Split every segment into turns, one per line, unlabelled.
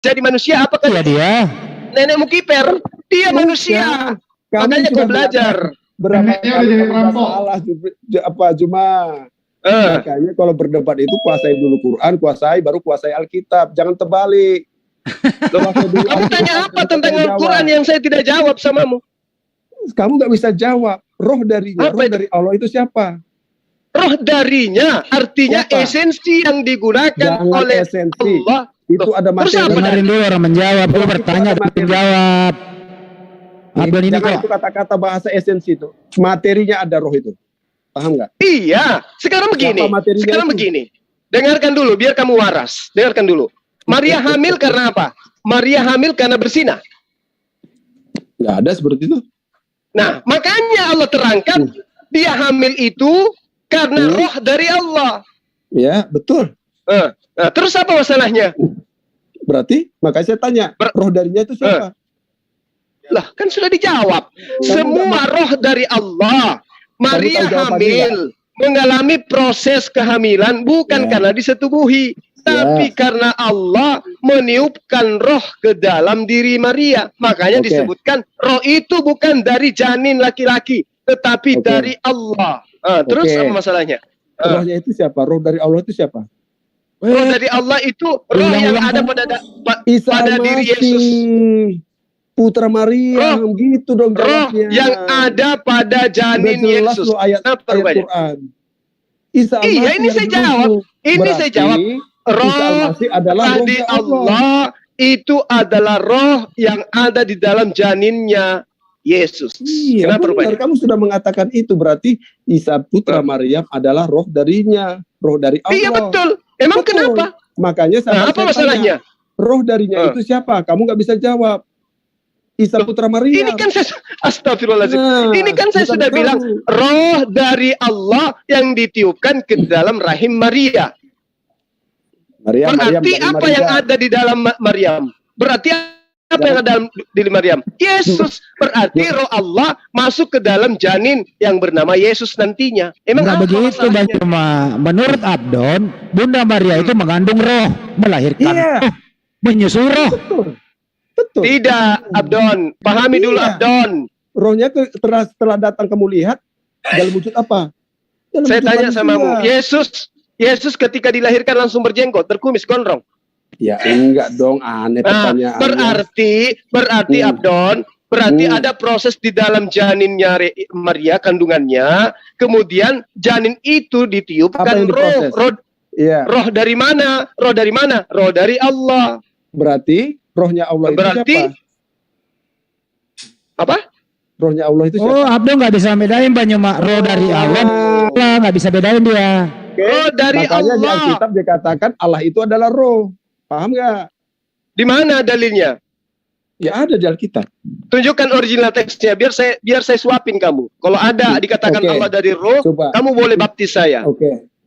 jadi manusia? Apakah
dia?
Nenekmu kiper? Dia manusia. Makanya kau belajar.
Berapa kali salah cuma makanya kalau berdebat itu kuasai dulu Quran, baru kuasai Alkitab, jangan terbalik.
Kamu tanya apa tentang Al-Quran yang saya tidak jawab samamu?
Kamu nggak bisa jawab. Roh darinya, roh dari Allah itu siapa?
Roh darinya artinya siapa? Esensi yang digunakan oleh
esensi.
Allah.
Itu ada materi.
Dengerin dulu orang menjawab, lu bertanya dan menjawab.
Jangan itu kata-kata bahasa esensi itu. Materinya ada roh itu. Paham nggak?
Iya. Sekarang begini. Dengarkan dulu, biar kamu waras. Dengarkan dulu. Maria hamil karena apa? Maria hamil karena berzina.
Nggak ada seperti itu.
Nah, makanya Allah terangkan dia hamil itu karena roh dari Allah.
Ya, betul.
Nah, terus apa masalahnya?
Berarti, makanya saya tanya, roh darinya itu siapa?
Lah, kan sudah dijawab. Semua roh dari Allah. Maria hamil, mengalami proses kehamilan bukan karena disetubuhi, tapi karena Allah meniupkan roh ke dalam diri Maria. Makanya disebutkan roh itu bukan dari janin laki-laki, tetapi dari Allah. Terus apa masalahnya?
Rohnya itu siapa? Roh dari Allah itu siapa?
Roh dari Allah itu roh yang ada pada diri Yesus.
Putra Maria, gitu dong
jawabnya. Roh yang ada pada janin Yesus.
Ayat Quran.
Iya, ini saya jawab. Saya jawab. Roh dari Allah itu adalah roh yang ada di dalam janinnya Yesus.
Iya, benar. Kamu sudah mengatakan itu, berarti Isa putra Maryam adalah roh darinya, roh dari Allah.
Iya, betul. Emang kenapa?
Makanya apa
masalahnya?
Roh darinya itu siapa? Kamu nggak bisa jawab. Isa putra Maria.
Ini kan saya astagfirullahaladzim. Ini kan saya sudah bilang roh dari Allah yang ditiupkan ke dalam rahim Maria. Berarti apa yang ada di dalam Maryam? Berarti apa yang ada dalam diri Maryam? Yesus. Berarti roh Allah masuk ke dalam janin yang bernama Yesus nantinya. Emang
apa begitu, Bang Cuma? Menurut Abdon, Bunda Maria itu mengandung roh, melahirkan roh, menyusul roh.
Betul.
Tidak, Abdon. Pahami dulu, Abdon.
Rohnya setelah datang kamu lihat dalam wujud apa?
Saya tanya samamu. Yesus ketika dilahirkan langsung berjenggot, terkumis, gondrong.
Ya enggak dong, aneh pertanyaannya.
Berarti Abdon, ada proses di dalam janinnya Maria, kandungannya. Kemudian janin itu ditiupkan roh dari mana? Roh dari mana? Roh dari Allah.
Berarti rohnya Allah itu siapa?
Apa?
Rohnya Allah itu siapa?
Oh, Abdul nggak bisa bedain Mak. Roh dari Allah nggak bisa bedain dia.
Roh dari Allah.
Makanya di Alkitab dikatakan Allah itu adalah roh. Paham nggak?
Di mana dalilnya?
Ya ada di Alkitab.
Tunjukkan original teksnya biar saya suapin kamu. Kalau ada dikatakan Allah dari roh, kamu boleh baptis saya.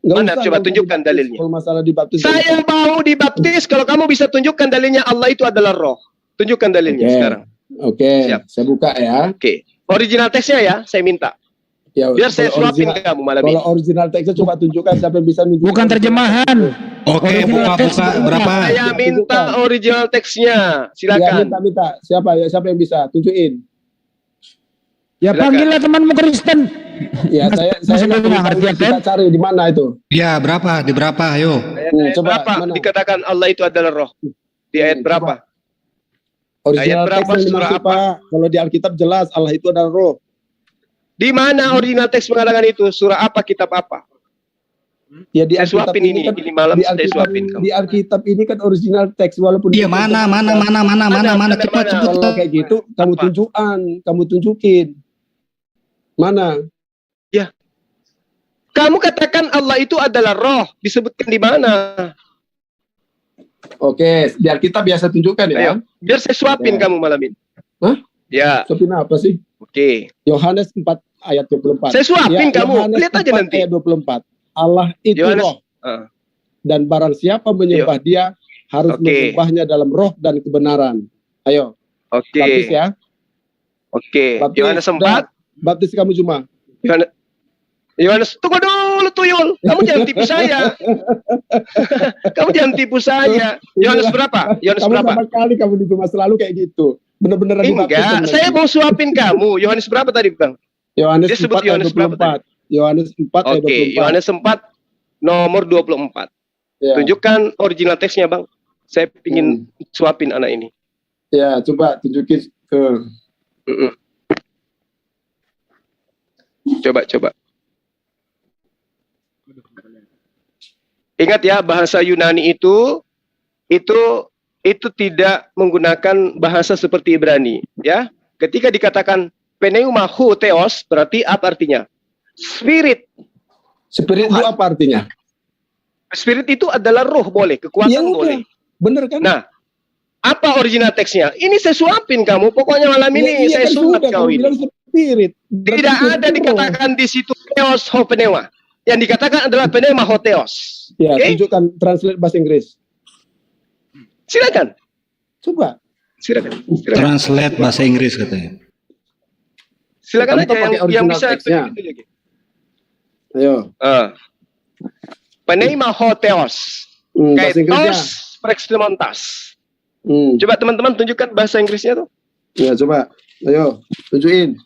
Mana coba tunjukkan dalilnya.
Kalau masalah dibaptis.
Saya mau dibaptis kalau kamu bisa tunjukkan dalilnya Allah itu adalah roh. Tunjukkan dalilnya sekarang.
Siap. Saya buka ya.
Original teksnya ya, saya minta.
Ya,
biar saya suapin kamu malam ini.
Kalau original teksnya coba tunjukkan, siapa yang bisa menunjukkan.
Bukan terjemahan.
Buka berapa?
Saya minta original teksnya. Silakan.
Ya, minta. Siapa yang bisa tunjukin?
Ya panggillah temanmu Kristen.
Ya saya kita cari di mana itu.
Ya berapa? Di berapa? Ayo.
Coba berapa dikatakan Allah itu adalah roh? Di ayat berapa?
Original ayat berapa? Surah apa? Kalau di Alkitab jelas Allah itu adalah roh.
Di mana original teks mengatakan itu? Surah apa? Kitab apa?
Ya di
Alkitab ini kan, malam saya suapin kamu.
Di Alkitab ini kan original teks walaupun.
Iya mana cepat.
Kalau kayak gitu kamu tunjukin. Mana?
Ya. Kamu katakan Allah itu adalah roh, disebutkan di mana?
Di Alkitab biasa tunjukkan ya.
Ayo, biar saya suapin kamu malam ini.
Hah?
Ya.
Suapin apa sih? Yohanes 4 ayat 24.
Saya suapin kamu. Lihat aja nanti.
Ayat 24. Allah itu roh. Dan barang siapa menyembah dia harus menyembahnya dalam roh dan kebenaran. Ayo. Baptis ya.
Yohanes 4.
Baptis kamu cuma.
Yohanes, tunggu dulu Tuyul. Kamu jangan tipu saya. Kamu jangan tipu saya. Yohanes berapa? Yohanes berapa?
Pertama kali kamu di Jumat selalu kayak gitu. Benar-benar
enggak, saya mau suapin kamu. Yohanes berapa tadi, Bang?
Yohanes 4 ayat
Yohanes berapa
24. Yohanes 4 ayat 24.
Oke, Yohanes 4 nomor 24. Ya. Tunjukkan original teksnya, Bang. Saya ingin suapin anak ini.
Ya, coba tunjukin ke.
Coba. Ingat ya, bahasa Yunani itu tidak menggunakan bahasa seperti Ibrani, ya. Ketika dikatakan pneuma theos, berarti apa artinya? Spirit.
Spirit itu apa artinya?
Spirit itu adalah roh, boleh, kekuatan
ya,
boleh.
Bener kan?
Nah, apa original teksnya? Ini saya suapin kamu. Pokoknya malam ini saya sunat kau ini.
Spirit.
Tidak ada dikatakan di situ theos ho pneuma. Yang dikatakan adalah pneuma ho theos.
Ya, tunjukkan translate bahasa Inggris.
Silakan.
Coba.
Silakan.
Translate bahasa Inggris katanya.
Silakan aja yang bisa.
Ayo.
Pneuma ho theos. Kaitos prexlemontas. Coba teman-teman tunjukkan bahasa Inggrisnya tuh.
Ya, coba. Ayo, tunjukin.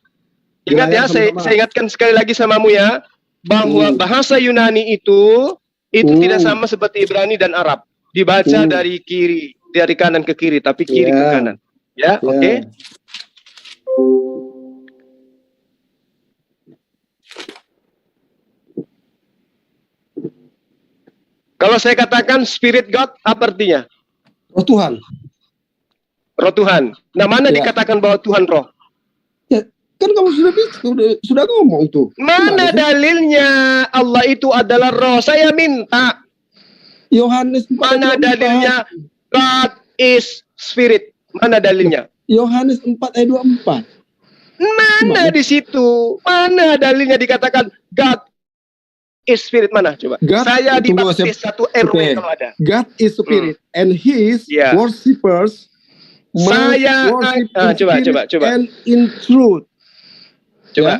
Ingat ya, saya ingatkan sekali lagi samamu ya, bahwa bahasa Yunani itu tidak sama seperti Ibrani dan Arab. Dibaca dari kanan ke kiri, tapi kiri ke kanan. Ya, oke. Kalau saya katakan Spirit God, apa artinya?
Roh Tuhan.
Roh Tuhan. Nah, mana dikatakan bahwa Tuhan roh?
Ya, kan kamu sudah ngomong tuh.
Mana dalilnya Allah itu adalah roh? Saya minta.
Yohanes 4
mana dalilnya God is Spirit? Mana dalilnya?
Yohanes 4 ayat 24.
Mana di situ? Mana dalilnya dikatakan God is Spirit? Mana? Coba.
God,
saya dibaptis satu RW kalau ada.
God is Spirit and His worshippers
saya coba
and in truth.
Coba.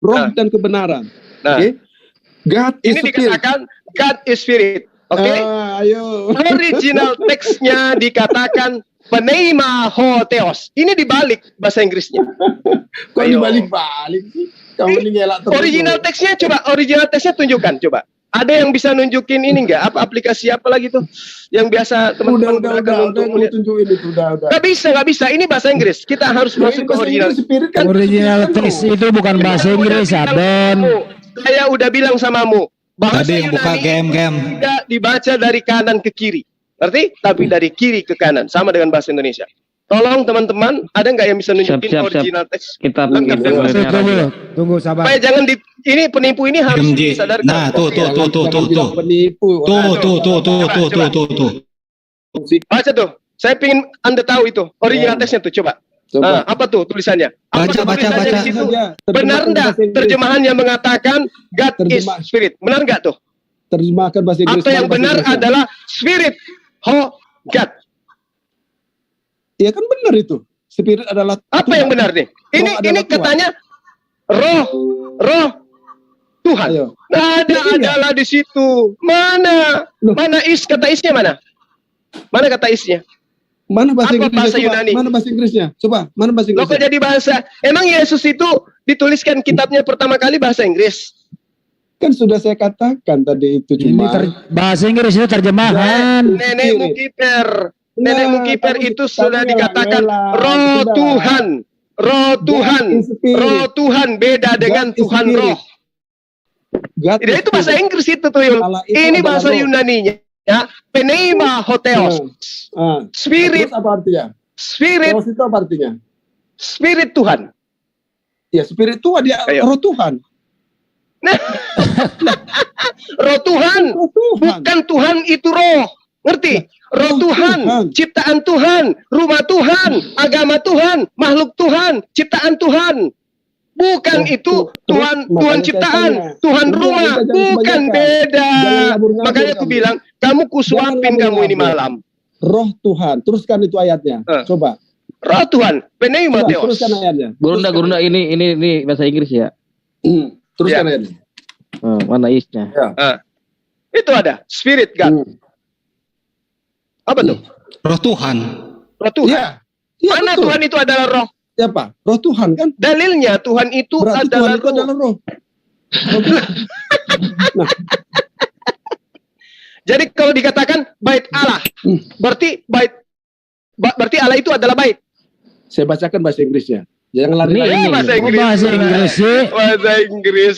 Roh dan kebenaran.
Nah.
God is
ini dikatakan God is Spirit. Oke.
Ayo.
Original teksnya dikatakan pneuma ho theos. Ini dibalik bahasa Inggrisnya.
Kok dibalik-balik sih? Kamu ini ngelak terus.
Original teksnya tunjukkan coba. Ada yang bisa nunjukin ini enggak? Apa aplikasi apa lagi tuh yang biasa teman-teman gunakan untuk
tunjukin itu udah.
Nggak bisa. Ini bahasa Inggris. Kita harus masuk ke original.
Original text itu bukan bahasa Inggris, Abon.
Saya udah bilang samamu. Bahasa
tadi yang buka game
tidak dibaca dari kanan ke kiri. Ngerti? Tapi dari kiri ke kanan. Sama dengan bahasa Indonesia. Tolong teman-teman, ada nggak yang bisa nunjukin original teks?
Kita
tunggu sabar.
Supaya jangan ini penipu ini harus disadarkan.
Nah, tuh.
Penipu.
Tuh.
Baca tuh. Saya pengen Anda tahu itu original teksnya tuh, coba. Apa tuh tulisannya?
Baca.
Benar enggak terjemahan yang mengatakan God is Spirit? Benar enggak tuh?
Terjemahkan bahasa Inggris.
Atau yang benar adalah Spirit ho God.
Ya kan benar itu. Spirit adalah
apa Tuhan. Yang benar nih? Ini katanya roh Tuhan.
Ayo.
Nah, adalah di situ. Mana kata isnya mana? Mana kata isnya?
Mana bahasa
Inggrisnya? Bahasa Yunani?
Mana bahasa Inggrisnya? Coba, mana bahasa Inggrisnya?
Kok jadi bahasa? Emang Yesus itu dituliskan kitabnya pertama kali bahasa Inggris?
Kan sudah saya katakan tadi itu cuma
bahasa Inggris itu terjemahan.
Nenekmu kiper itu sudah dikatakan roh Tuhan. Roh Tuhan beda dengan Tuhan roh. Itu bahasa Inggris itu tuh. Ini bahasa Yunaninya. Ya, pneuma ho theos. Spirit.
Terus apa artinya?
Spirit.
Theos itu apa artinya?
Spirit Tuhan.
Ya, spirit Tuhan dia roh Tuhan.
Roh Tuhan. Bukan Tuhan itu roh. Ngerti? Roh Tuhan, ciptaan Tuhan, rumah Tuhan, agama Tuhan, makhluk Tuhan, ciptaan Tuhan. Bukan itu Tuhan ciptaan, Tuhan rumah, bukan beda. Makanya aku bilang, kamu kusuapin kamu ini malam.
Roh Tuhan, teruskan itu ayatnya. Coba.
Roh Tuhan, pneuma theos.
Teruskan ayatnya.
Gurunda ini bahasa Inggris ya.
Teruskan ya.
Mana isnya?
Ya.
Itu ada spirit God. Apa tuh?
Roh Tuhan.
Roh Tuhan.
Iya. Ya,
Mana
betul.
Tuhan itu adalah roh?
Siapa? Roh Tuhan kan?
Dalilnya Tuhan itu
Berarti
adalah
Tuhan itu
roh.
adalah roh.
Jadi kalau dikatakan bait Allah, berarti berarti Allah itu adalah bait.
Saya bacakan bahasa Inggrisnya. Jangan lari-lari.
Ini.
Bahasa Inggris.
Bahasa Inggris sih.
Bahasa Inggris.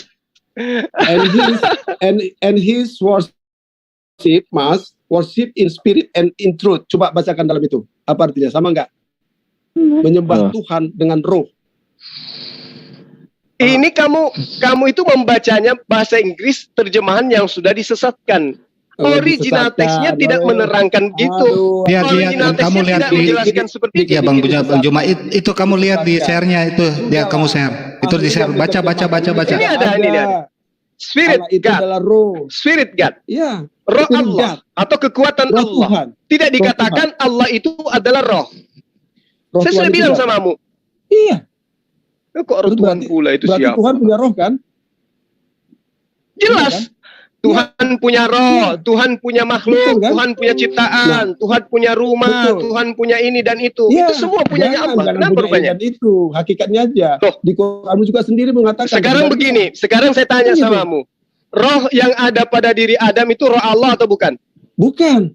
And his worship must worship in spirit and in truth. Coba bacakan dalam itu. Apa artinya? Sama enggak? Menyembah Tuhan dengan roh.
Ini kamu itu membacanya bahasa Inggris terjemahan yang sudah disesatkan. Original teksnya tidak menerangkan gitu.
Lihat,
Original
kamu
teksnya
lihat
tidak
di
menjelaskan seperti itu.
ya Bang Juma itu kamu lihat di share-nya itu, dia kamu share. Itu di share, baca.
Ini ada, ini ada. Spirit
Allah itu
God.
adalah roh.
Spirit God.
Iya.
Roh
Spirit
Allah
God.
atau kekuatan
Roh
Allah.
Tuhan.
Tidak dikatakan Allah itu adalah roh.
Roh
Saya
Tuhan
sudah
itu
bilang
juga.
samamu.
Iya.
Kok roh Tuhan pula itu
Berarti
siapa?
Tuhan punya roh kan?
Jelas.
Iya kan?
Tuhan punya roh, Tuhan punya makhluk,
Betul, kan?
Tuhan punya ciptaan, Tuhan punya rumah,
Betul.
Tuhan punya ini dan itu.
Iya,
Itu semua punyanya
jangan
Allah. Kenapa
punya
rupanya?
ini dan itu, hakikatnya aja.
Loh.
Di Quran juga sendiri mengatakan.
Sekarang begini, sekarang saya tanya
Begitu.
samamu. Roh yang ada pada diri Adam itu roh Allah atau bukan?
Bukan.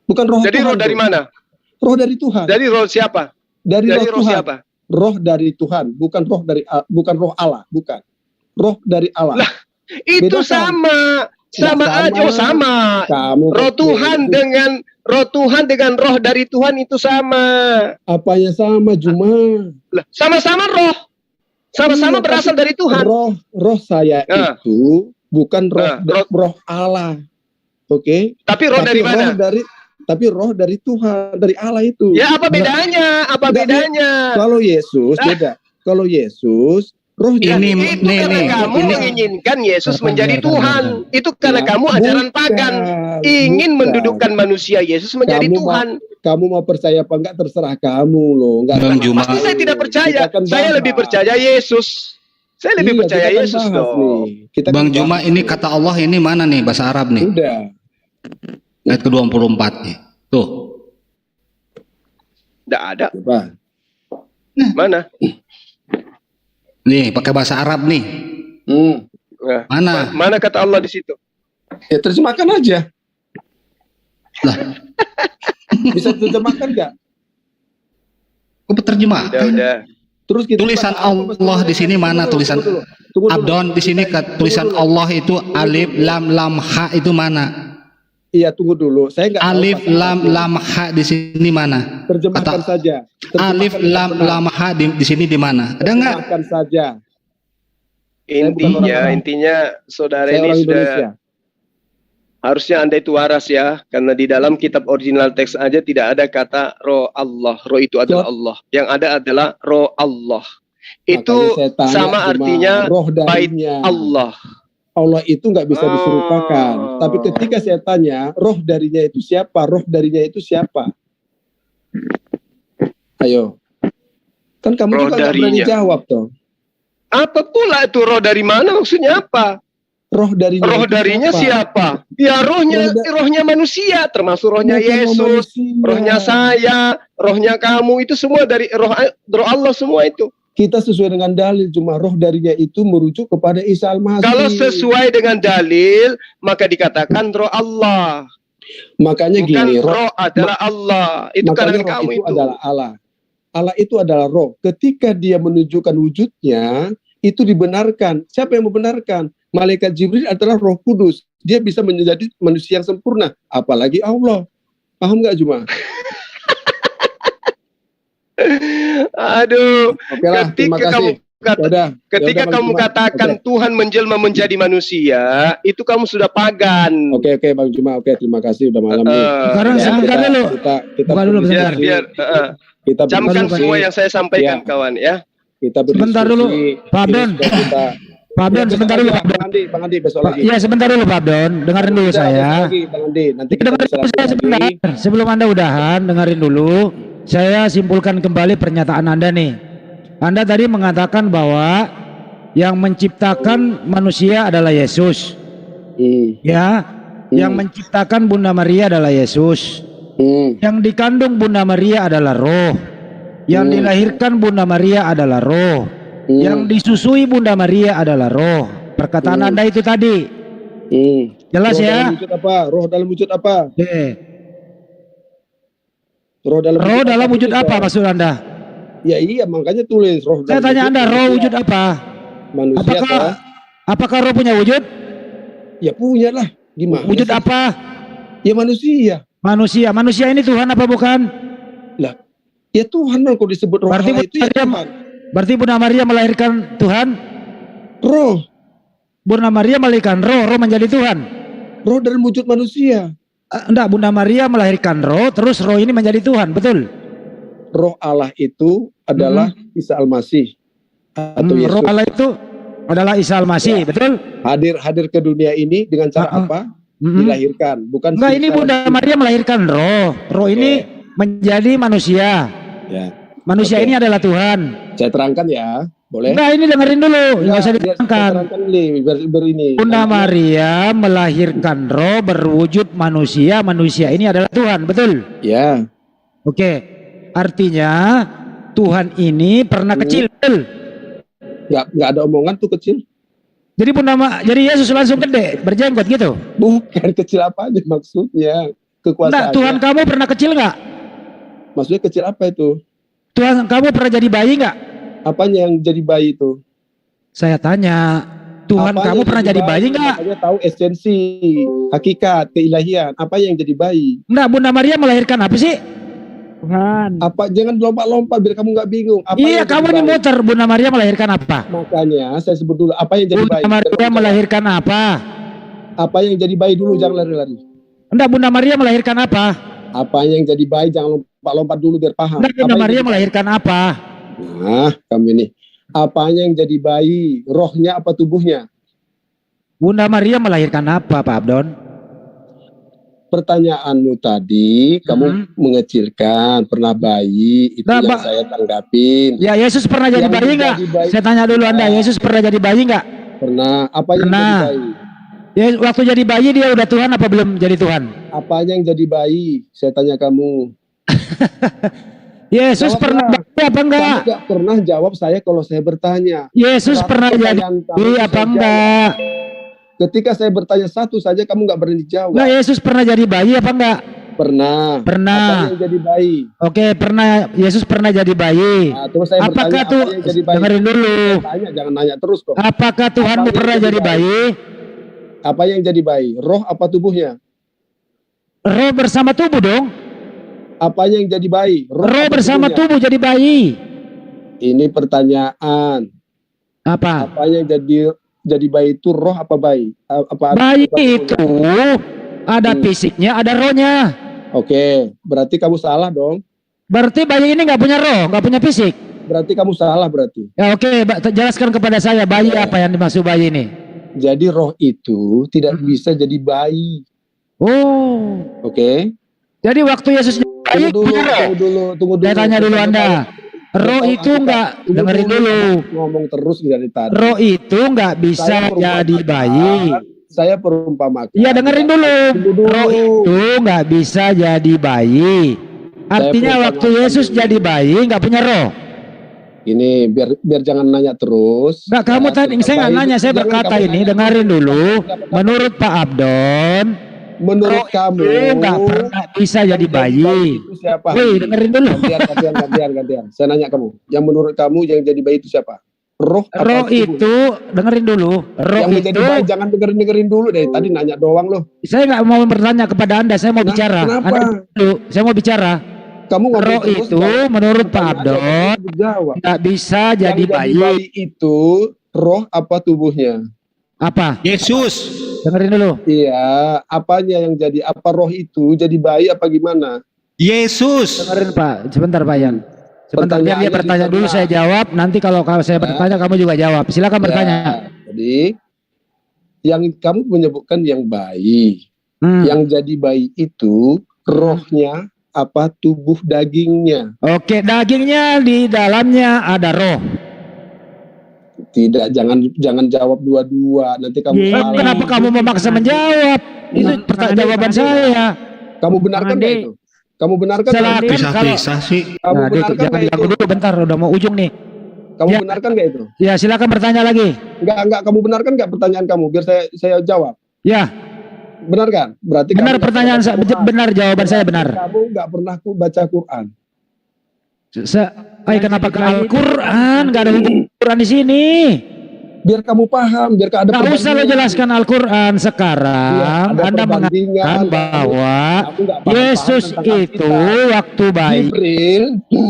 Bukan roh
Jadi
Tuhan.
roh dari mana?
Roh dari Tuhan.
Dari roh siapa?
Dari
Dari
roh
roh
Tuhan.
siapa?
Roh dari Tuhan, bukan roh Allah, bukan. Roh dari Allah.
Lah, itu
Bedakan.
sama. Sama
Nggak
aja, oh sama.
Kamu
Roh Tuhan dengan roh dari Tuhan itu sama.
apanya sama Juma?
Lah, sama-sama roh. Sama-sama
Iya,
berasal dari Tuhan.
Roh saya
Ah.
itu bukan roh
Ah,
roh Allah. Oke?
Tapi roh dari mana?
Tapi roh dari Tuhan, dari Allah itu.
Ya apa bedanya? Apa
Enggak,
bedanya?
Kalau Yesus beda. Kalau Yesus rohnya
Ini
Itu karena kamu menginginkan Yesus menjadi Tuhan. Itu karena kamu ajaran pagan. Ingin mendudukan manusia Yesus menjadi
Kamu
Tuhan.
Kamu mau percaya apa enggak terserah kamu loh. Enggak
Bang Juma.
Pasti saya tidak percaya.
Kita akan
Saya
bahas.
lebih percaya Yesus. Saya lebih
Iya,
percaya
kita akan
Yesus
bahas
dong.
nih. Kita
Bang
akan
Juma
bahas.
ini kata Allah ini mana nih bahasa Arab nih?
Udah.
Ayat ke-24 nih. Tuh.
Tidak ada.
Coba.
Mana?
Nih, pakai bahasa Arab nih.
Nah,
Mana?
Mana kata Allah di situ?
Ya terjemahkan aja.
Lah,
Bisa terjemahkan enggak?
kok terjemah?
Udah.
Terus kita
Tulisan Allah di sini mana tulisan?
Tunggu dulu.
Abdon di sini tulisan Allah itu alif lam ha itu mana?
Iya, tunggu dulu. Saya enggak tahu
Alif
bahasa
lam ha di sini mana?
Terjemahkan
Kata-
saja.
Alif lam ha di sini di mana? Ada enggak?
Terjemahkan saja. bukan orang Arab.
Intinya saudara
Saya
ini
orang
sudah
Indonesia.
harusnya Anda itu waras ya, karena di dalam kitab original teks aja tidak ada kata roh Allah. Roh itu adalah Allah. Yang ada adalah roh Allah. Itu
Makanya saya tanya
sama
cuma
artinya
roh
bait
darinya.
Allah.
Allah itu nggak bisa diserupakan.
Oh.
Tapi ketika saya tanya, roh darinya itu siapa? Roh darinya itu siapa? Ayo. Kan kamu
Roh
juga nggak berani
darinya.
jawab toh.
Apa pula itu roh dari mana? Maksudnya apa?
Roh darinya.
Roh
itu
darinya siapa? Ya rohnya manusia, termasuk rohnya
Bukan roh
Yesus,
manusia.
rohnya saya, rohnya kamu, itu semua dari roh Allah semua itu.
Kita sesuai dengan dalil, cuma roh darinya itu merujuk kepada Isa Al-Masih.
Kalau sesuai dengan dalil, maka dikatakan roh Allah.
Makanya
Bukan
gini,
roh adalah Allah. Itu
makanya
karena
roh
kamu
itu
itu.
adalah Allah. Allah itu adalah roh. Ketika dia menunjukkan wujudnya, itu dibenarkan. Siapa yang membenarkan? Malaikat Jibril adalah Roh Kudus. Dia bisa menjadi manusia yang sempurna. Apalagi Allah. Paham nggak Juma?
Aduh,
Oke lah, terima
ketika
kasih.
ketika
Bang
kamu
Juma.
katakan
Oke.
Tuhan menjelma menjadi manusia, itu kamu sudah pagan.
Oke Bang Juma. Oke, terima kasih udah malam nih.
Sekarang
Ya.
sebentar dulu.
Kita
Buka dulu,
berdiskusi.
sebentar.
Biar
kita
camkan
berdiskusi.
semua yang saya sampaikan,
Ya.
kawan ya.
Kita berdiskusi.
Sebentar dulu, Pak Abdon.
Ini supaya kita
Pak Abdon,
Ya,
sebentar
besok
dulu,
lagi,
Pak Abdon.
Bang Andi, besok lagi.
Iya, sebentar dulu, Pak Abdon. Dengerin dulu
Udah,
saya.
besok lagi, Bang Andi. Nanti kita
Dengerin
bisa
dulu saya
lanjut
sebentar.
lagi.
Sebelum Anda udahan, dengerin dulu. Saya simpulkan kembali pernyataan Anda nih. Anda tadi mengatakan bahwa Yang menciptakan manusia adalah Yesus. Ya. Yang menciptakan Bunda Maria adalah Yesus. Yang dikandung Bunda Maria adalah roh. Yang dilahirkan Bunda Maria adalah roh. Yang disusui Bunda Maria adalah roh. Perkataan Anda itu tadi. Jelas
roh
ya?
Dalam wujud apa? Roh dalam wujud apa?
Roh dalam wujud apa maksud Anda?
Ya iya, makanya tulis roh.
Saya tanya Anda, roh wujud apa?
Manusia.
Apakah roh punya wujud?
Ya punya lah. Gimana?
Wujud
sih?
apa?
Ya manusia.
Manusia ini Tuhan apa bukan?
Lah, ya Tuhan dong kalau disebut roh
Berarti
Allah itu ya Tuhan.
Berarti Bunda Maria melahirkan Tuhan?
Roh.
Bunda Maria melahirkan roh menjadi Tuhan.
Roh dalam wujud manusia.
Enggak, Bunda Maria melahirkan roh, terus roh ini menjadi Tuhan, betul?
Roh Allah itu adalah Isa Al-Masih atau Yesus.
Roh Allah itu adalah Isa Al-Masih, ya. Betul?
Hadir ke dunia ini dengan cara apa? Dilahirkan, bukan?
Enggak, ini Bunda Maria melahirkan roh. Roh ini menjadi manusia.
Ya.
Manusia ini adalah Tuhan.
Saya terangkan ya, boleh?
Enggak, ini dengerin dulu, enggak usah diterangkan.
Ini.
Bunda Maria melahirkan roh berwujud manusia. Manusia ini adalah Tuhan, betul?
Ya.
Oke. Artinya Tuhan ini pernah kecil, betul?
Nggak ada omongan tuh kecil.
Jadi jadi Yesus langsung gede, berjenggot gitu?
Bukan kecil apa aja maksudnya, kekuasaannya.
Enggak, Tuhan kamu pernah kecil nggak?
Maksudnya kecil apa itu?
Tuhan kamu pernah jadi bayi nggak?
Apanya yang jadi bayi itu?
Saya tanya, Tuhan kamu pernah jadi bayi nggak?
Makanya tahu esensi, hakikat, keilahian. Apa yang jadi bayi?
Enggak, Bunda Maria melahirkan apa sih? Tuhan.
Apa? Jangan lompat-lompat biar kamu nggak bingung. Apa
iya, kamu nih muter. Bunda Maria melahirkan apa?
Makanya saya sebut dulu apa yang jadi bayi.
Bunda Maria melahirkan apa?
Apa yang jadi bayi dulu, jangan lari-lari.
Enggak, Bunda Maria melahirkan apa?
Apa yang jadi bayi, jangan lompat-lompat dulu biar paham.
Enggak, Bunda Maria melahirkan apa?
Nah, kamu ini. Apanya yang jadi bayi? Rohnya apa tubuhnya?
Bunda Maria melahirkan apa, Pak Abdon?
Pertanyaanmu tadi, kamu mengecilkan, pernah bayi, itu yang saya tanggapin.
Ya, Yesus pernah jadi bayi nggak? Saya tanya dulu Anda, Yesus pernah jadi bayi nggak?
Pernah. Apa yang jadi bayi?
Ya, waktu jadi bayi dia udah Tuhan apa belum jadi Tuhan?
Apa yang jadi bayi? Saya tanya kamu.
Yesus pernah bayi apa enggak?
Kamu gak pernah jawab saya kalau saya bertanya.
Yesus pernah jadi bayi apa enggak?
Ketika saya bertanya satu saja kamu gak berani jawab.
Nah, Yesus pernah jadi bayi apa enggak?
Pernah.
Pernah.
Apa yang jadi bayi?
Oke, pernah. Yesus pernah jadi bayi.
Nah, terus saya
apakah
bertanya, apa yang jadi bayi?
Dengerin dulu.
Tanya, jangan nanya terus kok.
Apakah Tuhanmu pernah jadi bayi?
Apa yang jadi bayi? Roh apa tubuhnya?
Roh bersama tubuh dong.
Apa yang jadi bayi?
Roh bersama tubuh jadi bayi.
Ini pertanyaan.
Apa?
Apa yang jadi bayi itu roh apa bayi?
Bayi itu ada fisiknya, ada rohnya.
Oke, berarti kamu salah dong.
Berarti bayi ini nggak punya roh, nggak punya fisik.
Berarti kamu salah berarti.
Ya oke, jelaskan kepada saya bayi apa yang dimaksud bayi ini.
Jadi roh itu tidak bisa jadi bayi.
Oh.
Oke.
Jadi waktu Yesus jadi bayi,
tunggu dulu.
Saya tanya dulu Anda. Roh itu enggak, dengerin dulu.
Ngomong terus dari tadi.
Roh itu enggak bisa jadi bayi.
Saya perumpamakan.
Iya, dengerin dulu. Roh itu enggak bisa jadi bayi. Artinya waktu Yesus jadi bayi enggak punya roh.
Ini biar jangan nanya terus.
Enggak, kamu tadi saya enggak nanya, saya berkata ini, dengerin dulu. Menurut Pak Abdon,
menurut kamu
enggak pernah bisa jadi bayi.
Siapa?
Wih, dengerin dulu.
Gantian. Saya nanya kamu. Yang menurut kamu yang jadi bayi itu siapa? Roh
itu dengerin dulu. Roh
yang menjadi bayi, jangan dengerin dulu deh. Tadi nanya doang loh.
Saya nggak mau bertanya kepada Anda, saya mau bicara.
Kenapa?
Anda dulu, saya mau bicara.
Kamu
roh itu menurut Pak Abdon nggak bisa jadi bayi.
Bayi itu roh apa tubuhnya?
Apa?
Yesus.
Dengerin dulu.
Iya, apanya yang jadi? Apa roh itu jadi bayi apa gimana?
Yesus.
Dengerin Pak, sebentar Pak Yan. Sebentar biar dia bertanya dulu, saya jawab. Nanti kalau saya bertanya kamu juga jawab. Silakan bertanya.
Jadi yang kamu menyebutkan yang bayi, yang jadi bayi itu rohnya apa tubuh dagingnya?
Oke, dagingnya di dalamnya ada roh.
Tidak, jangan jawab dua-dua. Nanti kamu salah.
Kenapa kamu memaksa menjawab? Itu jawaban saya.
Kamu benarkan nggak itu? Kamu benarkan nggak?
Bisa sih.
Kamu
Nah,
benarkan nggak itu?
dulu bentar, udah mau ujung nih.
Kamu
Ya.
benarkan nggak itu?
Ya silakan bertanya lagi.
Enggak, kamu benarkan nggak pertanyaan kamu? Biar saya jawab.
Ya,
Benar kan? Berarti
benar
kamu
pertanyaan saya, benar jawaban saya benar.
Kamu nggak pernah baca Quran.
Kenapa ke Al-Quran? Nggak ada hubungan Quran di sini.
Biar kamu paham, biar ada
Nggak usah lo jelaskan Al-Quran sekarang.
Ada
Anda mengatakan bahwa Yesus itu waktu bayi.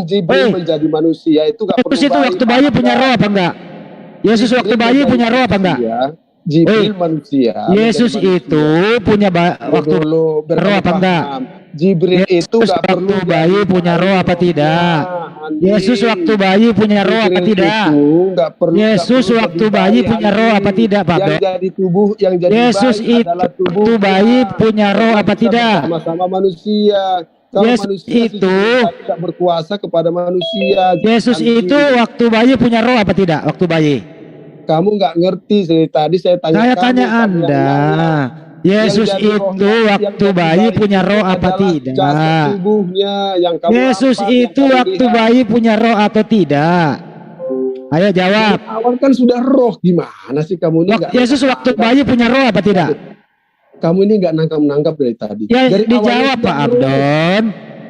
Jibril menjadi manusia itu nggak perlu.
Yesus itu waktu bayi punya roh apa enggak? Yesus waktu bayi punya roh apa enggak?
Jibril manusia.
Yesus itu punya waktu roh apa enggak?
Jibril itu nggak perlu
bayi punya roh apa tidak? Yesus waktu bayi punya roh apa tidak? Yesus waktu bayi punya roh apa tidak, Pak?
Yang jadi tubuh, yang jadi
Yesus
bayi
itu
adalah tubuh
waktu bayi punya roh apa tidak?
Sama-sama manusia. Kalau
Yesus
manusia
itu
tidak berkuasa kepada manusia.
Yesus itu waktu bayi punya roh apa tidak? Waktu bayi.
Kamu nggak ngerti dari tadi saya tanya.
Saya tanya Anda. Yesus itu waktu bayi punya roh apa tidak?
Tubuhnya yang kamu
Yesus itu waktu bayi punya roh atau tidak? Ayo jawab.
Awal kan sudah roh, gimana sih kamu ini?
Yesus waktu bayi punya roh apa tidak?
Kamu ini nggak nangkap dari tadi.
Ya dari dijawab Pak Abdon.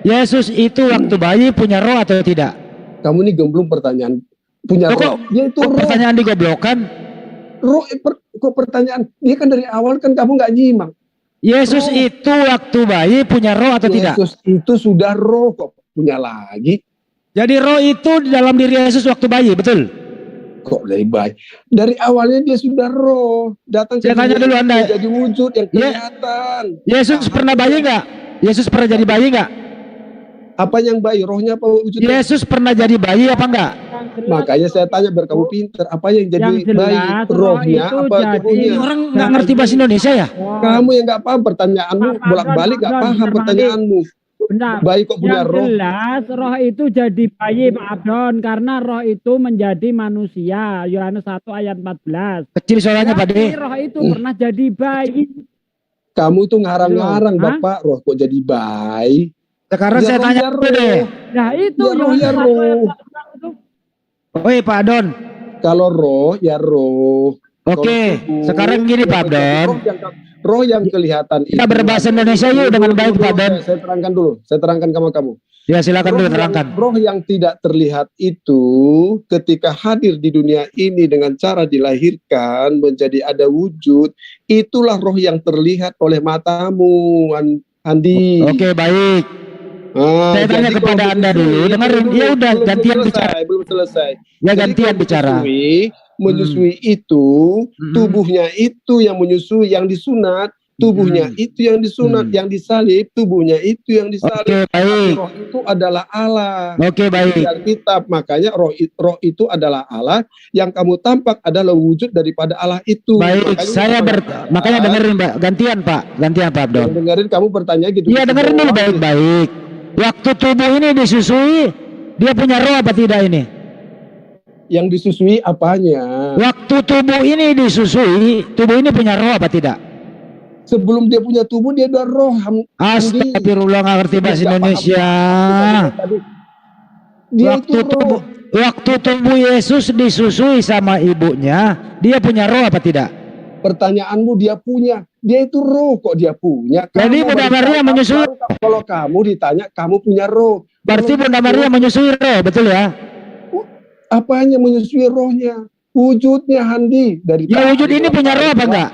Yesus itu waktu bayi punya roh atau tidak?
Kamu ini gemblung pertanyaan. Punya roh. Ya itu roh.
Pertanyaan digoblokan.
Roh kok pertanyaan dia kan dari awal kan kamu nggak nyimak.
Yesus itu waktu bayi punya roh atau tidak?
Yesus itu sudah roh kok punya lagi.
Jadi roh itu di dalam diri Yesus waktu bayi, betul?
Kok dari bayi? Dari awalnya dia sudah roh. Datang.
Saya tanya dulu Anda.
Jadi wujud yang kelihatan.
Yesus pernah bayi nggak? Yesus pernah jadi bayi nggak?
Apa yang bayi? Rohnya apa wujudnya?
Yesus pernah jadi bayi apa enggak?
Makanya saya tanya biar kamu pinter. Apa yang jadi bayi? Rohnya apa tubuhnya?
Orang nggak ngerti bahasa Indonesia ya?
Kamu yang nggak paham pertanyaanmu, bolak-balik nggak paham pertanyaanmu.
Bentar.
Bayi kok punya
yang
roh?
Jelas roh itu jadi bayi Pak Abdon karena roh itu menjadi manusia. Yohanes 1 ayat 14.
Kecil suaranya Pak De.
Roh itu pernah jadi bayi.
Kamu tuh ngarang-ngarang Bapak, roh kok jadi bayi?
Sekarang saya tanya dulu deh.
Nah itu
ya roh.
Oi Pak Don.
Kalau roh ya roh.
Oke, sekarang gini Pak Don.
Roh yang kelihatan
kita berbahasa Indonesia yuk dengan baik Pak Don.
Saya terangkan dulu. Saya terangkan sama kamu.
Ya silakan dulu terangkan.
Roh yang tidak terlihat itu ketika hadir di dunia ini dengan cara dilahirkan menjadi ada wujud, itulah roh yang terlihat oleh matamu, Andi.
Oke, baik. Saya tanya kepada Anda dulu, dengerin. Ya udah gantian bicara.
Belum selesai.
Ya gantian bicara.
Menyusui itu, tubuhnya itu yang menyusui, yang disunat, tubuhnya itu yang disunat, yang disalib, tubuhnya itu yang disalib.
Oke, baik.
Roh itu adalah Allah.
Oke, baik.
Di Alkitab, makanya roh itu adalah Allah, yang kamu tampak adalah wujud daripada Allah itu.
Baik, makanya dengerin Pak, gantian Pak Abdon.
Dengerin kamu bertanya gitu.
Iya, dengerin dulu baik-baik. Waktu tubuh ini disusui, dia punya roh apa tidak ini?
Yang disusui apanya?
Waktu tubuh ini disusui, tubuh ini punya roh apa tidak?
Sebelum dia punya tubuh, dia udah roh.
Astagfirullah, nggak ngerti bahasa Indonesia. Waktu tubuh Yesus disusui sama ibunya, dia punya roh apa tidak?
Pertanyaanmu dia punya, dia itu roh kok dia punya.
Jadi Bunda Maria menyusui.
Kalau kamu ditanya, kamu punya roh.
Berarti Bunda Maria menyusui roh, betul ya?
Apanya menyusui rohnya? Wujudnya Handi dari.
Ya wujud ini punya roh apa enggak?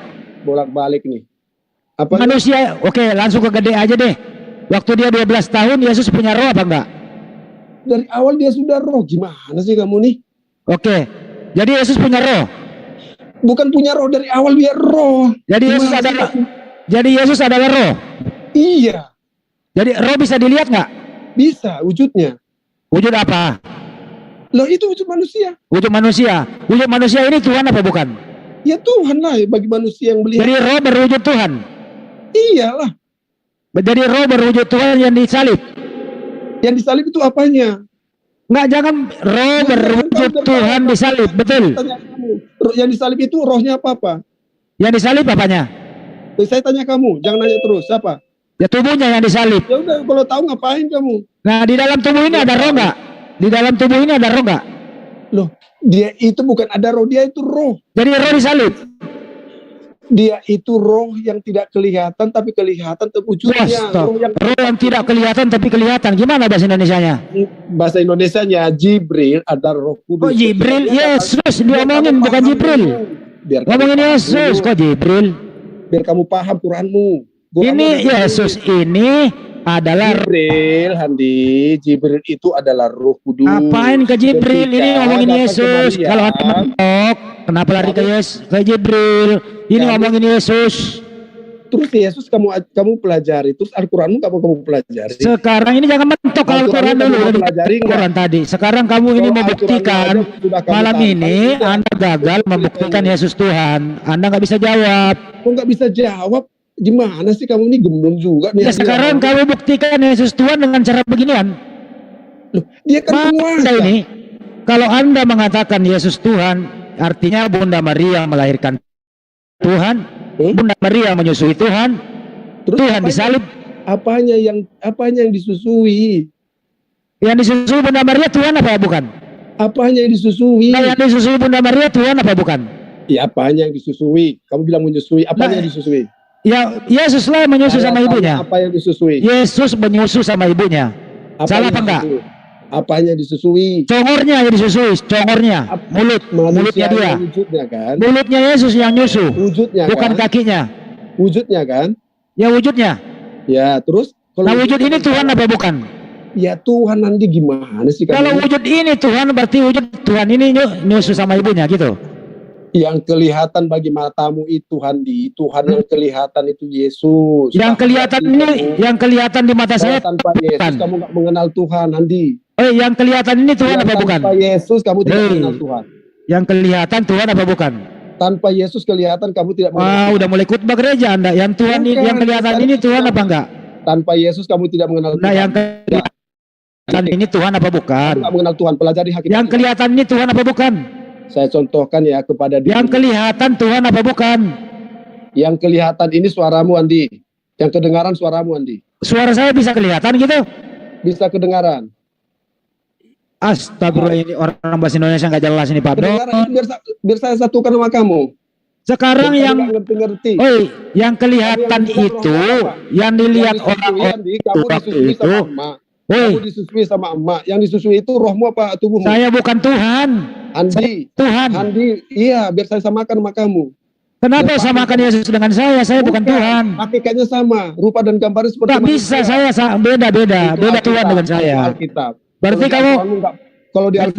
Bolak-balik nih. Apa
manusia? Oke, langsung ke gede aja deh. Waktu dia 12 tahun, Yesus punya roh apa enggak?
Dari awal dia sudah roh. Gimana sih kamu nih?
Oke, jadi Yesus punya roh.
Bukan punya roh, dari awal dia roh.
Jadi Yesus adalah roh.
Iya.
Jadi roh bisa dilihat nggak?
Bisa, wujudnya.
Wujud apa?
Loh itu wujud manusia.
Wujud manusia. Wujud manusia ini Tuhan apa bukan?
Ya Tuhan lah bagi manusia yang melihat.
Jadi roh berwujud Tuhan.
Iyalah.
Jadi roh berwujud Tuhan yang disalib.
Yang disalib itu apanya?
Enggak, jangan roh berwujud Tuhan disalib, betul?
Yang disalib itu rohnya apa?
Yang disalib apanya?
Saya tanya kamu, jangan nanya terus. Siapa?
Ya tubuhnya yang disalib.
Ya udah, kalau tahu ngapain kamu?
Nah, di dalam tubuh ini ada roh nggak? Di dalam tubuh ini ada roh nggak?
Loh, dia itu bukan ada roh, dia itu roh.
Jadi roh disalib.
Dia itu roh yang tidak kelihatan tapi kelihatan wujudnya.
Roh yang tidak kelihatan tapi kelihatan. Gimana bahasa Indonesianya?
Bahasa Indonesianya Jibril ada roh kudus.
Oh Jibril, Yesus diomongin bukan Jibril. Ngomongin Yesus kok Jibril.
Biar kamu paham Quranmu.
Ini Yesus ini adalah
Jibril, Handi. Jibril itu adalah roh kudus.
Apain ke Jibril? Ini ngomongin Yesus. Kalau ada mentok, kenapa lari ke Yesus? Ke Jibril. Ini ngomongin Yesus.
Terus Yesus kamu pelajari, terus Al-Quranmu kamu pelajari.
Sekarang ini jangan mentok kalau Al-Quran dulu. Al-Quran tadi. Sekarang kamu ini membuktikan malam ini Anda gagal membuktikan Yesus Tuhan. Anda nggak bisa jawab.
Kok nggak bisa jawab? Gimana sih kamu ini gemblong juga nih?
Ya sekarang kamu buktikan Yesus Tuhan dengan cara beginian.
Loh, dia kan penguasa
ini. Kalau Anda mengatakan Yesus Tuhan, artinya Bunda Maria melahirkan Tuhan, Bunda Maria menyusui Tuhan, terus Tuhan disalib.
Apanya yang disusui?
Yang disusui Bunda Maria Tuhan apa bukan?
Apanya yang disusui?
Nah, yang disusui Bunda Maria Tuhan apa bukan?
Ya apanya yang disusui? Kamu bilang menyusui, apanya yang disusui?
Ya Yesus lah menyusu sama ibunya.
Apa yang disusui?
Yesus menyusu sama ibunya. Salah apa enggak?
Apanya disusui?
Congornya yang disusui, congornya, mulutnya dia.
Wujudnya kan?
Mulutnya Yesus yang nyusu.
Wujudnya
bukan
kan?
Kakinya.
Wujudnya kan?
Ya wujudnya.
Ya terus?
Nah wujud ini Tuhan apa bukan?
Ya Tuhan nanti gimana sih?
Kalau wujud ini Tuhan berarti wujud Tuhan ini nyusu sama ibunya gitu.
Yang kelihatan bagi matamu itu Handi, Tuhan yang kelihatan itu Yesus.
Yang kelihatan ini, yang kelihatan di mata saya
tanpa Yesus kamu nggak mengenal Tuhan Handi.
Yang kelihatan ini Tuhan apa bukan?
Tanpa Yesus kamu tidak mengenal Tuhan.
Yang kelihatan Tuhan apa bukan?
Tanpa Yesus kelihatan kamu tidak mengenal.
Wah, udah mulai khotbah gereja Anda. Yang Tuhan bukan, yang kelihatan ini Tuhan apa enggak?
Tanpa Yesus kamu tidak mengenal Tuhan.
Nah, yang kelihatan ini Tuhan apa bukan?
Kamu mengenal Tuhan, pelajari hakikat.
Yang kelihatan ini Tuhan apa bukan?
Saya contohkan ya kepada diri.
Yang kelihatan Tuhan apa bukan?
Yang kelihatan ini suaramu Andi. Yang kedengaran suaramu Andi.
Suara saya bisa kelihatan gitu?
Bisa kedengaran.
Astagfirullah, ini orang bahasa Indonesia nggak jelas ini Pak Don.
Biar saya satukan sama kamu.
Sekarang
biar
yang
ngerti-ngerti.
Yang kelihatan itu, yang dilihat orang waktu itu.
Kamu disusui sama emak. Yang disusui itu rohmu apa tubuhmu?
Saya bukan Tuhan.
Andi.
Tuhan.
Andi, iya, biar saya samakan sama kamu.
Kenapa samakan Yesus dengan saya? Saya bukan Tuhan.
Hakikatnya sama, rupa dan gambarnya seperti
manusia. Bisa, saya beda-beda. Beda Tuhan dengan saya.
Alkitab.
Berarti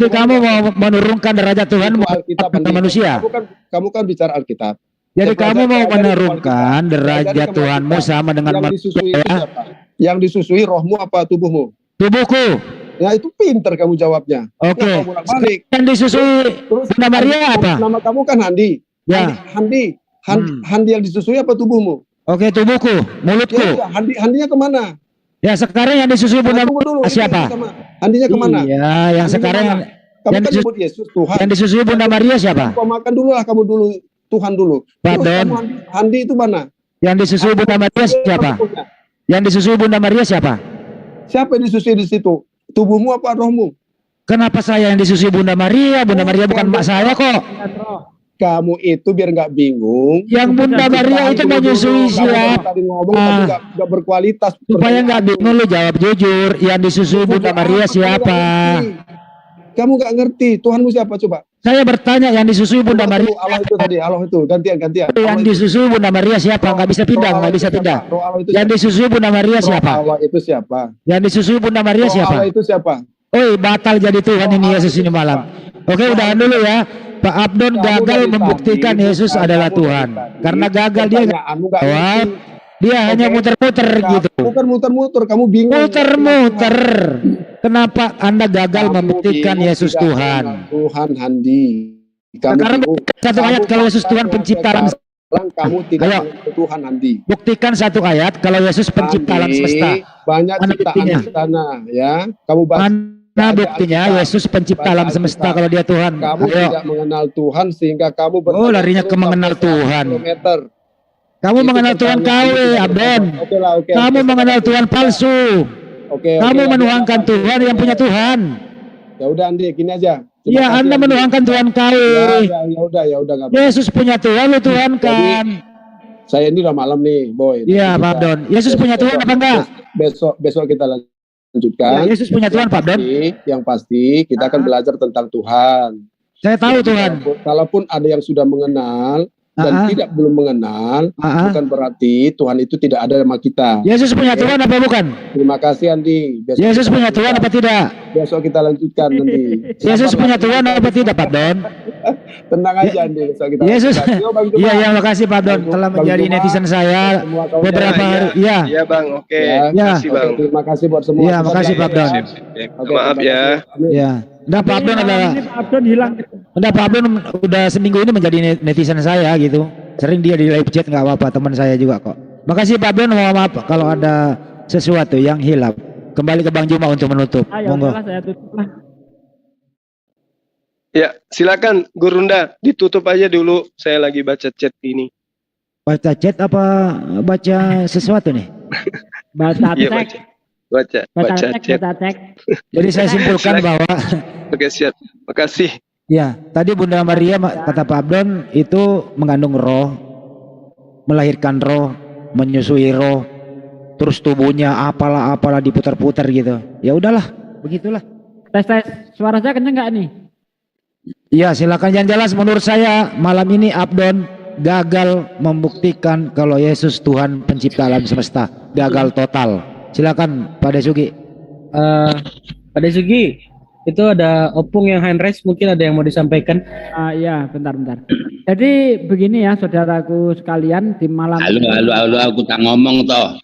kamu mau menurunkan derajat Tuhan ke manusia.
Kamu kan bicara Alkitab.
Jadi kamu mau menurunkan derajat Tuhanmu sama dengan manusia.
Yang disusui rohmu apa tubuhmu?
Tubuhku.
Nah itu pinter kamu jawabnya.
Oke. Yang disusui Bunda Maria apa?
Nama kamu kan Handi.
Ya.
Handi yang disusui apa tubuhmu?
Oke, tubuhku, mulutku.
Ya, handinya kemana?
Ya sekarang yang disusui Bunda Maria siapa?
Handinya kemana?
Iya, yang sekarang
yang disebut Yesus Tuhan.
Yang disusui Bunda Maria siapa?
Kau makan dulu lah kamu dulu Tuhan dulu.
Pardon.
Handi itu mana?
Yang disusui Bunda Maria siapa? Yang disusui Bunda Maria siapa?
Siapa yang disusui di situ? Tubuhmu apa rohmu?
Kenapa saya yang disusui Bunda Maria? Bunda Maria bukan mak saya kok.
Kamu itu biar nggak bingung.
Yang Bunda Maria itu menyusui siapa?
Tadi ngomong nggak berkualitas.
Supaya nggak bingung lu jawab jujur. Yang disusui Bunda Maria siapa?
Kamu nggak ngerti. Tuhanmu siapa coba?
Saya bertanya yang disusui Bunda Maria.
Allah itu tadi. Allah itu gantian.
Yang disusui Bunda Maria siapa? Nggak bisa pindah. Yang disusui Bunda Maria siapa?
Allah itu siapa?
Yang disusui Bunda Maria siapa?
Allah itu siapa?
Oi, batal jadi Tuhan ini Yesus ini malam. Oke, udahan dulu ya. Pak Abdon gagal membuktikan Yesus adalah Tuhan. Karena gagal dia jawab. Dia hanya muter-muter gitu.
Bukan muter-muter, kamu bingung.
Muter-muter. Kenapa Anda gagal membuktikan Yesus Tuhan?
Tuhan Handi.
Sekarang satu ayat kalau Yesus Tuhan pencipta alam.
Kamu tidak Tuhan Handi.
Buktikan satu ayat kalau Yesus pencipta alam semesta.
Banyak ciptaan di sana ya. Kamu bahas
Mana buktinya Yesus pencipta alam semesta kalau dia Tuhan?
Kamu
Ayo.
tidak mengenal Tuhan sehingga kamu
Oh, larinya ke mengenal Tuhan. Kamu
Itu
mengenal Tuhan
pertanyaan
KW, Abdon.
Oke lah, oke.
Kamu mengenal Tuhan palsu.
Oke.
Kamu menuhankan Tuhan yang punya Tuhan.
Ya udah Andi, gini aja. Terima
Ya,
kasih,
Anda
Andi.
menuhankan Tuhan KW.
Ya udah nggak apa-apa.
Yesus punya Tuhan, lu Tuhan kan.
Saya ini udah malam nih, boy.
Iya, Pak Abdon. Yesus punya Tuhan apa enggak?
Besok kita lanjutkan.
Ya, Yesus punya Tuhan, Pak Abdon.
Yang pasti kita akan belajar tentang Tuhan.
Saya tahu Tuhan.
Kalaupun ada yang sudah mengenal dan tidak belum mengenal, bukan berarti Tuhan itu tidak ada sama kita.
Yesus punya Tuhan apa bukan?
Terima kasih Andi.
Yesus punya Tuhan apa tidak?
Besok kita lanjutkan nanti.
Yesus punya Tuhan apa tidak, Pak Don?
Tenang aja Andi, besok kita
Yesus.
lanjutkan. Yo, Bang Juma.
Iya, ya, makasih Pak Don telah
Bang
menjadi
Juma,
netizen saya
semua kawan-kawan.
beberapa hari. Iya.
Iya Bang, oke.
Ya.
Terima kasih
Oke,
Bang.
terima kasih buat semua.
Iya, makasih Pak Don.
Oke,
Maaf
terima
ya.
kasih. Amin.
Iya. Udah Pak Abdon
Ini
adalah
Pak Abdon hilang.
Pak Abdon udah seminggu ini menjadi netizen saya gitu. Sering dia di live chat, nggak apa-apa, teman saya juga kok. Makasih Pak Abdon, mohon maaf kalau ada sesuatu yang hilang. Kembali ke Bang Juma untuk menutup.
Ayo,
Monggo.
saya tutup lah.
Ya, silakan Gurunda, ditutup aja dulu. Saya lagi baca chat ini.
Baca chat apa baca sesuatu nih?
Baca
Iya,
teks.
baca chat.
Baca teks.
Jadi saya simpulkan bahwa
Oke, siap. Makasih.
ya, tadi Bunda Maria kata Pak Abdon itu mengandung roh, melahirkan roh, menyusui roh, terus tubuhnya apalah diputar-putar gitu. Ya udahlah, begitulah.
Tes suara saya kenceng nggak nih?
Iya, silakan. Yang jelas menurut saya malam ini Abdon gagal membuktikan kalau Yesus Tuhan pencipta alam semesta. Gagal total. Silakan Pak Desugi.
Pak Desugi, itu ada opung yang hand raise, mungkin ada yang mau disampaikan.
Iya, bentar. Jadi begini ya, saudaraku sekalian, di malam
Halo, aku tak ngomong toh.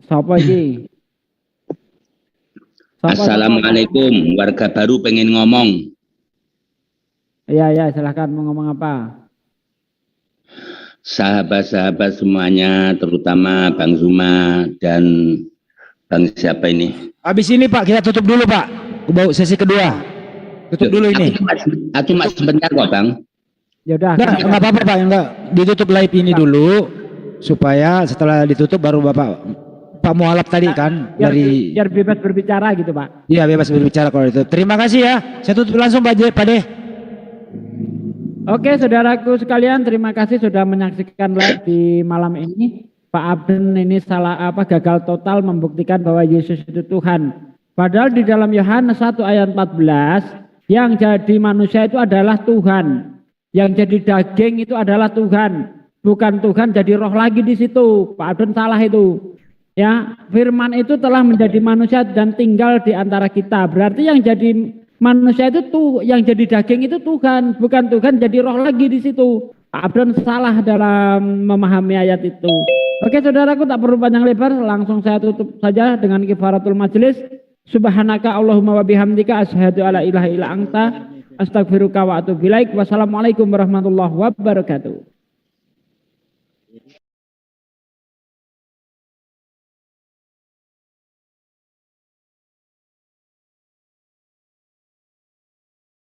Sopo iki?
Assalamualaikum, warga baru pengen ngomong.
Iya, silahkan mau ngomong apa?
Sahabat-sahabat semuanya, terutama Bang Zuma dan Bang siapa ini?
Habis ini Pak, kita tutup dulu Pak. Bau sesi kedua. Tutup dulu ini.
Aku cuma sebentar kok Bang.
Ya udah.
Enggak apa-apa Pak, enggak. Ditutup live ini dulu supaya setelah ditutup baru Pak Mualaf tadi kan
biar bebas berbicara gitu Pak.
Iya, bebas berbicara kalau itu. Terima kasih ya. Saya tutup langsung Pak Deh.
Oke, saudaraku sekalian, terima kasih sudah menyaksikan live di malam ini. Pak Abdon ini gagal total membuktikan bahwa Yesus itu Tuhan. Padahal di dalam Yohanes 1 ayat 14, yang jadi manusia itu adalah Tuhan. Yang jadi daging itu adalah Tuhan. Bukan Tuhan jadi roh lagi di situ. Pak Abdon salah itu. Ya, firman itu telah menjadi manusia dan tinggal di antara kita. Berarti yang jadi manusia itu yang jadi daging itu Tuhan, bukan Tuhan jadi roh lagi di situ. Pak Abdon salah dalam memahami ayat itu. Oke, saudaraku, tak perlu panjang lebar, langsung saya tutup saja dengan kifaratul majelis. Subhanaka Allahumma wa bihamdika asyhadu alla ilaha illa anta astaghfiruka wa atubu ilaik. Wassalamualaikum warahmatullahi wabarakatuh.